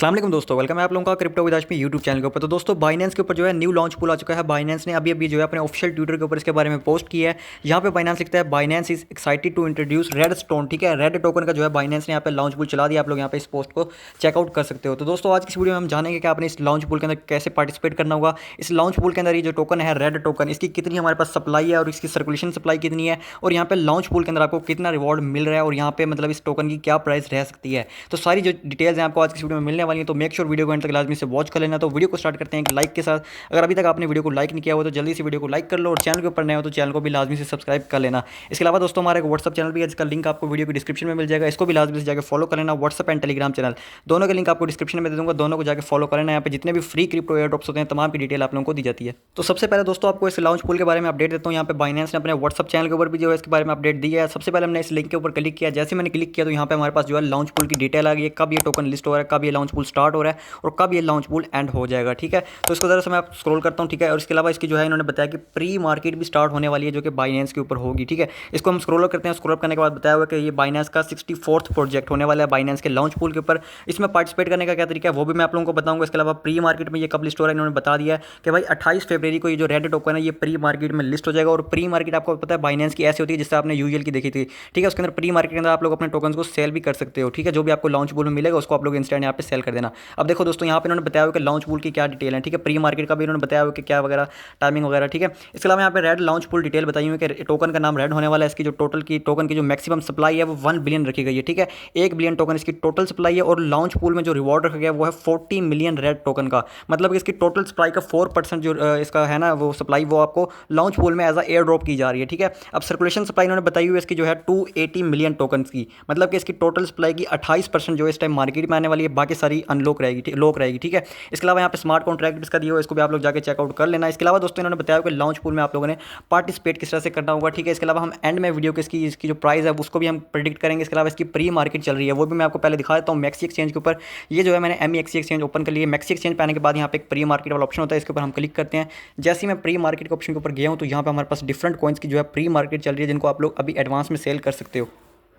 अस्सलाम वालेकुम दोस्तों, वेलकम है आप लोगों का क्रिप्टो विदाश में यूट्यूब चैनल के ऊपर। तो दोस्तों बाइनेंस के ऊपर जो है न्यू लॉन्च पूल आ चुका है। बाइनेंस ने अभी जो है अपने ऑफिशियल ट्विटर के ऊपर इसके बारे में पोस्ट किया है। यहाँ पे बाइनेंस लिखता है Binance is excited to introduce red stone. ठीक है, रेड टोकन का जो है बाइनेंस ने यहाँ पे लॉन्च पूल चला दिया। आप लोग यहाँ पे इस पोस्ट को चेकआउट कर सकते हो। तो दोस्तों आज की इस वीडियो में हम जानेंगे कि आपने इस लॉन्च पूल के अंदर कैसे पार्टिसिपेट करना होगा। इस लॉन्च पूल के अंदर ये जो टोकन है रेड टोकन, इसकी कितनी हमारे पास सप्लाई है और इसकी सर्कुलेशन सप्लाई कितनी है, और यहाँ पे लॉन्च पूल के अंदर आपको कितना रिवॉर्ड मिल रहा है, और यहाँ पे मतलब इस टोकन की क्या प्राइस रह सकती है। तो सारी जो डिटेल्स हैं आपको आज की इस वीडियो में मिलने वाली है। तो मेक श्योर वीडियो को एंड तक लाजमी से वॉच कर लेना। तो वीडियो को स्टार्ट करते हैं एक लाइक के साथ। अगर अभी तक आपने वीडियो को लाइक नहीं किया हो तो जल्दी से वीडियो को लाइक कर लो, और चैनल के ऊपर नए हो तो चैनल को भी लाजमी से सब्सक्राइब कर लेना। इसके अलावा दोस्तों हमारा एक व्हाट्सअप चैनल भी है जिसका लिंक आपको वीडियो की डिस्क्रिप्शन में मिल जाएगा। इसको भी लाजमी से जाकर फॉलो कर लेना। व्हाट्सअप एंड टेलीग्राम चैनल दोनों के लिंक आपको डिस्क्रिप्शन में दे दूंगा, दोनों को जाकर फॉलो कर लेना। यहाँ पे जितने भी फ्री क्रिप्टो एयर ड्रॉप्स होते हैं तमाम की डिटेल आप लोगों को दी जाती है। तो सबसे पहले दोस्तों आपको इस लॉन्च पूल के बारे में अपडेट देता हूँ। यहाँ पे बाइनेंस ने अपने व्हाट्सअप चैनल के ऊपर भी जो है इसके बारे में अपडेट दी है। सबसे पहले हमने इस लिंक के ऊपर क्लिक किया। जैसे मैंने क्लिक किया तो यहाँ पे हमारे पास जो है लॉन्च पूल की डिटेल आ गई है, कब ये टोकन लिस्ट हो रहा है, कब ये लॉन्च पूल स्टार्ट हो रहा है और कब ये लॉन्च पूल एंड हो जाएगा। ठीक है, तो इसको ज़रा से मैं स्क्रॉल करता हूँ। ठीक है, और इसके अलावा इसकी जो है इन्होंने बताया कि प्री मार्केट भी स्टार्ट होने वाली है जो कि बाइनेंस के ऊपर होगी। ठीक है, इसको हम स्क्रॉल करते हैं। स्क्रॉल करने के बाद बताया हुआ कि ये बाइनेंस का 64th प्रोजेक्ट होने वाला है बाइनेंस के लॉन्च पूल के ऊपर। इसमें पार्टिसिपेट करने का क्या तरीका है वो भी मैं आप लोगों को बताऊंगा। इसके अलावा प्री मार्केट में ये कब लिस्ट हो रहा है इन्होंने बता दिया है कि भाई 28 फरवरी को ये जो रेड टोकन है ये प्री मार्केट में लिस्ट हो जाएगा। और प्री मार्केट आपको पता है बाइनेंस की ऐसी होती है जिससे आपने यूजुअल की देखी थी। ठीक है, उसके अंदर प्री मार्केट के अंदर आप लोग अपने टोकन को सेल भी कर सकते हो। ठीक है, जो भी आपको लॉन्च पूल में मिलेगा उसको आप लोग इंस्टेंट यहाँ पे सेल कर देना। अब देखो दोस्तों यहाँ पे इन्होंने बताया हुआ कि लॉन्च पूल की क्या डिटेल है। ठीक है, प्री मार्केट का भी इन्होंने बताया हुआ कि क्या वगैरह टाइमिंग वगैरह। ठीक है, इसके अलावा यहाँ पे रेड लॉन्च पूल डिटेल बताई हुई है कि टोकन का नाम रेड होने वाला है। इसकी जो टोटल की टोकन की जो मैक्सिमम सप्लाई है वो 1 बिलियन रखी गई है। ठीक है, 1 बिलियन टोकन इसकी टोटल सप्लाई है। और लॉन्च पूल में जो रिवॉर्ड रखा गया है वो है 40 मिलियन रेड टोकन का। मतलब कि इसकी टोटल सप्लाई का 4% जो इसका है ना वो सप्लाई वो आपको लॉन्च पूल में एज अ एयर ड्रॉप की जा रही है। ठीक है, अब सर्कुलेशन सप्लाई इन्होंने बताई हुई है इसकी जो है 280 मिलियन टोकन की। मतलब कि इसकी टोटल सप्लाई की 28% जो इस टाइम मार्केट में आने वाली है, बाकी सारी अनलॉक रहेगी, लॉक रहेगी। ठीक है, इसके अलावा यहाँ पे स्मार्ट कॉन्ट्रैक्ट इसका दिया हुआ, इसको भी आप लोग जाकर चेकआउट कर लेना। इसके अलावा दोस्तों इन्होंने बताया कि लॉन्च पूल में आप लोगों ने पार्टिसिपेट किस तरह से करना होगा। ठीक है, इसके अलावा हम एंड में वीडियो की इसकी जो प्राइस है उसको भी हम प्रेडिक्ट करेंगे। इसके अलावा इसकी प्री मार्केट चल रही है वो भी मैं आपको पहले दिखा देता हूँ। मैक्सी एक्सचेंज के ऊपर ये जो है मैंने MEXC एक्सचेंज ओपन कर लिया। मैक्सी एक्सचेंज पे आने के बाद यहाँ पे एक प्री मार्केट वाला ऑप्शन होता है, इसके ऊपर हम क्लिक करते हैं। जैसे ही मैं प्री मार्केट के ऑप्शन के ऊपर गया हूँ तो यहाँ पे हमारे पास डिफरेंट कॉइन्स की जो है प्री मार्केट चल रही है जिनको आप लोग अभी एडवांस में सेल कर सकते हो।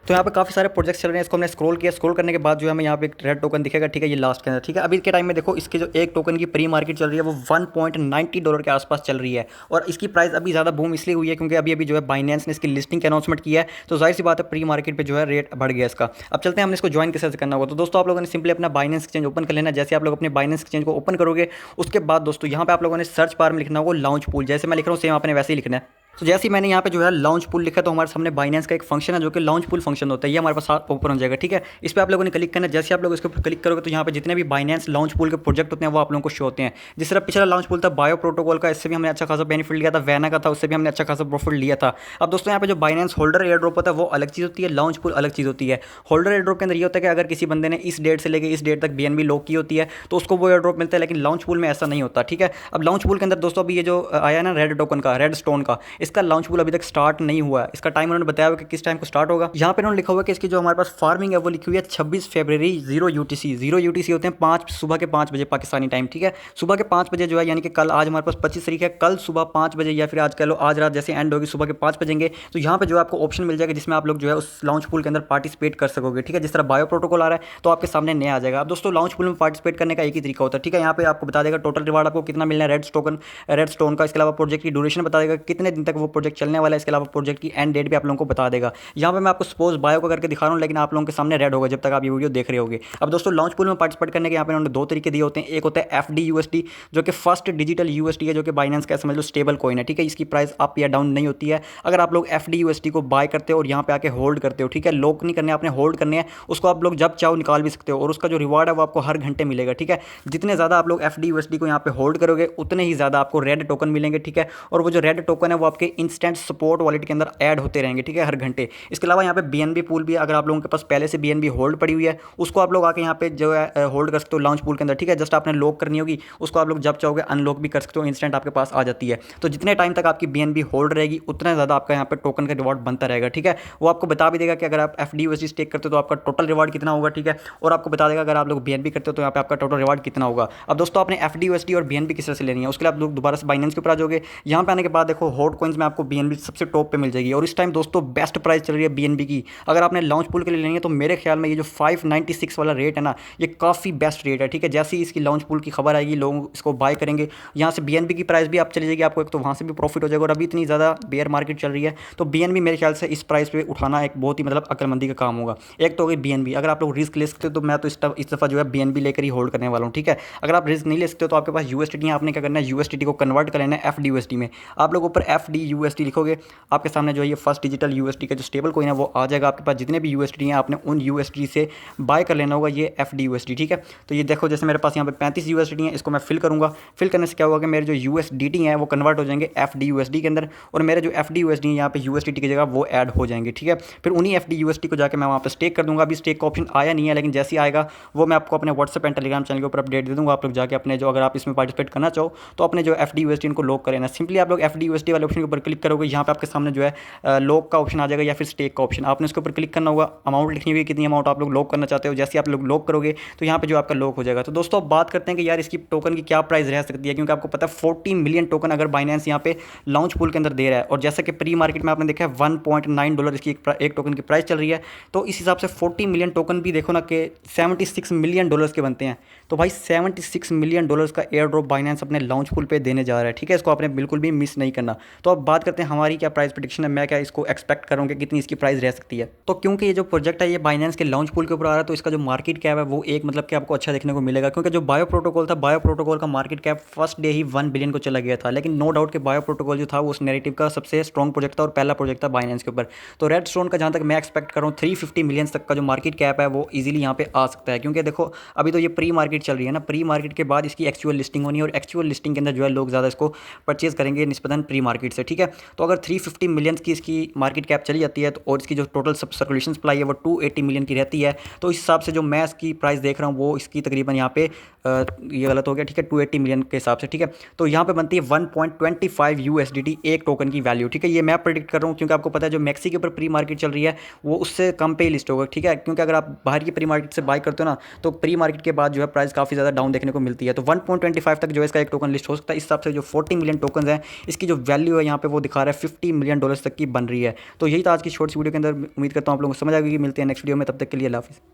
तो यहाँ पे काफ़ी सारे प्रोजेक्ट्स चल रहे हैं। इसको हमने स्क्रॉल किया। स्क्रॉल करने के बाद जो है हमें यहाँ पे एक रेड टोकन दिखेगा। ठीक है, ये लास्ट के अंदर। ठीक है, अभी के टाइम में देखो इसके जो एक टोकन की प्री मार्केट चल रही है वो $1.90 के आसपास चल रही है। और इसकी प्राइस अभी ज़्यादा बूम इसलिए हुई है क्योंकि अभी जो है बाइनेंस ने इसकी लिस्टिंग की अनाउंसमेंट किया है। तो जाहिर सी बात है प्री मार्केट पर जो है रेट बढ़ गया इसका। अब चलते हैं हमने इसको ज्वाइन कैसे करना होगा। तो दोस्तों आप लोगों ने सिंपली अपना बाइनेंस एक्सचेंज ओपन कर लेना। जैसे आप लोग अपने बाइनेंस एक्सचेंज को ओपन करोगे उसके बाद दोस्तों यहाँ पे आप लोगों ने सर्च बार में लिखना होगा लॉन्च पूल। जैसे मैं लिख रहा हूँ सेम आपने वैसे ही लिखना है। तो जैसे ही मैंने यहाँ पे जो है लॉन्च पूल लिखा तो हमारे सामने बाइनेंस का एक फंक्शन है जो कि लॉन्च पूल फंक्शन होता है। ये हमारे पास ओपन हो जाएगा। ठीक है, इस पर आप लोगों ने क्लिक करना है। जैसे आप लोग इसके ऊपर क्लिक करोगे तो यहाँ पे जितने भी बाइनेंस लॉन्च पूल के प्रोजेक्ट होते हैं वो आप लोगों को शो होते हैं। जिस तरह पिछला लॉन्च पूल था बायो प्रोटोकॉल का, इससे भी हमने अच्छा खासा बेनिफिट लिया था। वैना का था, उससे भी हमने अच्छा खासा प्रॉफिट लिया था। अब दोस्तों यहाँ पे जो बाइनेंस होल्डर एयर ड्रॉप होता है वो अलग चीज़ होती है, लॉन्च पूल अलग चीज़ होती है। होल्डर एयर ड्रॉप के अंदर ये होता है कि अगर किसी बंदे ने इस डेट से लेकर इस डेट तक BNB लॉक की होती है तो उसको वो एयर ड्रॉप मिलता है, लेकिन लॉन्च पूल में ऐसा नहीं होता। ठीक है, अब लॉन्च पूल के अंदर दोस्तों अभी ये जो आया ना रेड टोकन का, रेड स्टोन का, इसका लॉन्च पूल अभी तक स्टार्ट नहीं हुआ है। इसका टाइम उन्होंने बताया हुआ कि किस टाइम को स्टार्ट होगा। यहाँ पे उन्होंने लिखा हुआ है कि इसकी जो हमारे पास फार्मिंग है वो लिखी हुई है 26 फरवरी 0 UTC। 0 UTC होते हैं सुबह के 5 बजे पाकिस्तानी टाइम। ठीक है, सुबह के 5 बजे जो है यानी कि कल, आज हमारे पास 25 तारीख है, कल सुबह 5 बजे या फिर आज कह लो आज रात जैसे एंड होगी सुबह के 5 बजेंगे तो यहाँ पे जो है आपको ऑप्शन मिल जाएगा जिसमें आप लोग जो है उस लॉन्च पूल के अंदर पार्टिसिपेट कर सकोगे। ठीक है, जिस तरह बायो प्रोटोकॉल आ रहा है तो आपके सामने नया आ जाएगा। अब दोस्तों लॉन्च पूल में पार्टिसिपेट करने का एक ही तरीका होता है। ठीक है, यहाँ पे आपको बता देगा टोटल रिवार्ड आपको कितना मिलना है रेड स्टोन का। इसके अलावा प्रोजेक्ट की ड्यूरेशन बता देगा कितने दिन तक वो प्रोजेक्ट चलने वाला है। इसके अलावा प्रोजेक्ट की एंड डेट भी आप लोगों को बता देगा। यहाँ पे मैं आपको सपोज बायो को करके दिखा रहा हूँ लेकिन आप लोगों के सामने रेड होगा जब तक आप ये वीडियो देख रहे होगे। अब दोस्तों लॉन्च पूल में पार्टिसिपेट करने के यहाँ पे उन्होंने दो तरीके दिए होते हैं। एक होता है FDUSD जो कि फर्स्ट डिजिटल USD है, जो कि बाइनेंस का समझ लो स्टेबल कॉइन है। ठीक है, इसकी प्राइस अप या डाउन नहीं होती है। अगर आप लोग FDUSD को बाय करते हो और यहाँ पे आके होल्ड करते हो, ठीक है, लॉक नहीं करने, आपने होल्ड करने हैं, उसको आप लोग जब चाहो निकाल भी सकते हो और उसका जो रिवार्ड है वो आपको हर घंटे मिलेगा। ठीक है, जितने ज़्यादा आप लोग FDUSD को यहाँ पे होल्ड करोगे उतने ही ज़्यादा आपको रेड टोकन मिलेंगे। ठीक है, और वो जो रेड टोकन है वो आपके इंस्टेंट सपोर्ट वॉलेट के अंदर ऐड होते रहेंगे। ठीक है, हर घंटे। इसके अलावा यहाँ पे BNB पूल भी, अगर आप लोगों के पास पहले से BNB होल्ड पड़ी हुई है उसको आप लोग आके यहाँ पे जो है होल्ड कर सकते हो लॉन्च पूल के अंदर। ठीक है, जस्ट आपने लॉक करनी होगी, उसको आप लोग जब चाहोगे अनलॉक भी कर सकते हो, इंस्टेंट आपके पास आ जाती है। तो जितने टाइम तक आपकी BNB होल्ड रहेगी उतना ज़्यादा आपका यहाँ पे टोकन का रिवॉर्ड बनता रहेगा। ठीक है, वो आपको बता भी देगा कि अगर आप FDUSD स्टेक करते हो तो आपका टोटल रिवॉर्ड कितना होगा। ठीक है, और आपको बता देगा अगर आप लोग BNB करते हो तो यहाँ पे आपका टोटल रिवॉर्ड कितना होगा। अब दोस्तों आपने FDUSD और BNB किस तरह से लेनी है उसके लिए आप लोग दोबारा से बाइनेंस के ऊपर आ जाओगे। यहाँ पे आने के बाद देखो हॉट कॉइन टोकन्स में आपको BNB सबसे टॉप पे मिल जाएगी। और इस टाइम दोस्तों बेस्ट प्राइस चल रही है BNB की। अगर आपने लॉन्च पूल के लिए लेनी है तो मेरे ख्याल में ये जो 596 वाला रेट है ना, ये काफ़ी बेस्ट रेट है, ठीक है। जैसे ही इसकी लॉन्च पूल की खबर आएगी लोग इसको बाय करेंगे, यहाँ से BNB की प्राइस भी आप चली जाएगी, आपको एक तो वहाँ से भी प्रॉफिट हो जाएगा। और अभी इतनी ज़्यादा बेयर मार्केट चल रही है तो BNB मेरे ख्याल से इस प्राइस पे उठाना एक बहुत ही मतलब अक्लमंदी का काम होगा। एक तो होगी BNB, अगर आप लोग रिस्क ले सकते हो तो मैं तो इस दफ़ा जो है BNB लेकर ही होल्ड करने वाला हूँ, ठीक है। अगर आप रिस्क नहीं ले सकते हो तो आपके पास USDT है, आपने क्या करना है USDT को कन्वर्ट कर लेना है FDUSD में। आप लोग ऊपर FDUSD लिखोगे, आपके सामने जो है ये फर्स्ट डिजिटल USD का जो स्टेबल कोइन है वो आ जाएगा। आपके पास जितने भी USD हैं आपने उन USD से बाय कर लेना होगा ये FDUSD, ठीक है। तो ये देखो जैसे मेरे पास यहाँ पे 35 USD हैं, इसको मैं फिल करूँगा। फिल करने से क्या होगा कि मेरे जो USDT हैं वो कन्वर्ट हो जाएंगे FDUSD के अंदर, और मेरे जो FDUSD हैं यहाँ पे USDT की जगह वो ऐड हो जाएंगे, ठीक है। फिर उन्हीं FDUSD को जाकर मैं वहाँ पे स्टेक कर दूँगा। अभी स्टेक का ऑप्शन आया नहीं है, लेकिन जैसे ही आएगा वो मैं आपको अपने व्हाट्सएप एंड टेलीग्राम चैनल के ऊपर अपडेट दे दूँगा। आप लोग जाके अपने जो, अगर आप इसमें पार्टिसिपेट करना चाहो तो अपने जो FDUSD इनको लॉक करें ना। सिंपली आप लोग FDUSD वाले ऑप्शन के ऊपर क्लिक करोगे, यहाँ पे आपके सामने जो है लॉक का ऑप्शन आ जाएगा या फिर स्टेक का ऑप्शन। आपने इसके ऊपर क्लिक करना होगा, अमाउंट लिखनी होगी कितनी अमाउंट आप लोग लॉक करना चाहते हो। जैसे आप लोग लॉक करोगे तो यहाँ पे जो आपका लॉक हो जाएगा। तो दोस्तों अब बात करते हैं कि यार इसकी टोकन की क्या प्राइस रह सकती है, क्योंकि आपको पता है 40 मिलियन टोकन अगर बाइनेंस यहाँ पे लॉन्च पूल के अंदर दे रहा है, और जैसा कि प्री मार्केट में आपने देखा है $1.9 इसकी एक टोकन की प्राइस चल रही है। तो इस हिसाब से 40 मिलियन टोकन भी देखो ना कि $76 मिलियन के बनते हैं। तो भाई $76 मिलियन का एयर ड्रॉप बाइनेंस अपने लॉन्च पूल पे देने जा रहा है, ठीक है। इसको आपने बिल्कुल भी मिस नहीं करना। तो अब बात करते हैं हमारी क्या प्राइस प्रेडिक्शन है, मैं क्या इसको एक्सपेक्ट करूँगा कितनी इसकी प्राइस रह सकती है। तो क्योंकि ये जो प्रोजेक्ट है ये बाइनेंस के लॉन्च पूल के ऊपर आ रहा है तो इसका जो मार्केट कैप है वो एक मतलब कि आपको अच्छा देखने को मिलेगा, क्योंकि जो बायो प्रोटोकॉल था, बायो प्रोटोकॉल का मार्केट कैप फर्स्ट डे ही 1 बिलियन को चला गया था। लेकिन नो डाउट कि बायो प्रोटोकॉल जो था वो उस नैरेटिव का सबसे स्ट्रॉन्ग प्रोजेक्ट था और पहला प्रोजेक्ट था बाइनेंस के ऊपर। तो रेडस्टोन का जहाँ तक मैं एक्सपेक्ट कर रहा हूँ 350 मिलियन तक का जो मार्केट कैप है वो इजीली यहाँ पे आ सकता है, क्योंकि देखो अभी तो ये प्री मार्केट चल रही है ना, प्री मार्केट के बाद इसकी एक्चुअल लिस्टिंग होनी है, और एक्चुअल लिस्टिंग के अंदर जो है लोग ज़्यादा इसको परचेज करेंगे निस्बतन प्री मार्केट से, ठीक है। तो अगर 350 मिलियन की इसकी मार्केट कैप चली जाती है तो, और इसकी जो टोटल सर्कुलेशन सप्लाई है वो 280 मिलियन की रहती है, तो इस हिसाब से जो मैं इसकी प्राइस देख रहा हूँ वो इसकी तकरीबन यहाँ पे ये गलत हो गया, ठीक है, 280 मिलियन के हिसाब से, ठीक है। तो यहाँ पे बनती है 1.25 USDT एक टोकन की वैल्यू, ठीक है। ये मैं प्रेडिक्ट कर रहा हूँ क्योंकि आपको पता है जो मैक्सी के ऊपर प्री मार्केट चल रही है वो उससे कम पे ही लिस्ट होगा, ठीक है। क्योंकि अगर आप बाहर की प्री मार्केट से बाय करते हो ना तो प्री मार्केट के बाद जो है प्राइस काफ़ी ज़्यादा डाउन देखने को मिलती है। तो 1.25 तक जो है इसका एक टोकन लिस्ट हो सकता है। इस हिसाब से जो 40 मिलियन टोकन है इसकी जो वैल्यू है यहाँ पे वो दिखा रहा है $50 मिलियन तक की बन रही है। तो यही था आज की शॉर्ट्स वीडियो के अंदर। उम्मीद करता हूँ आप लोगों को समझ आ गई। मिलते हैं नेक्स्ट वीडियो में, तब तक के लिए अल्लाह हाफिज़।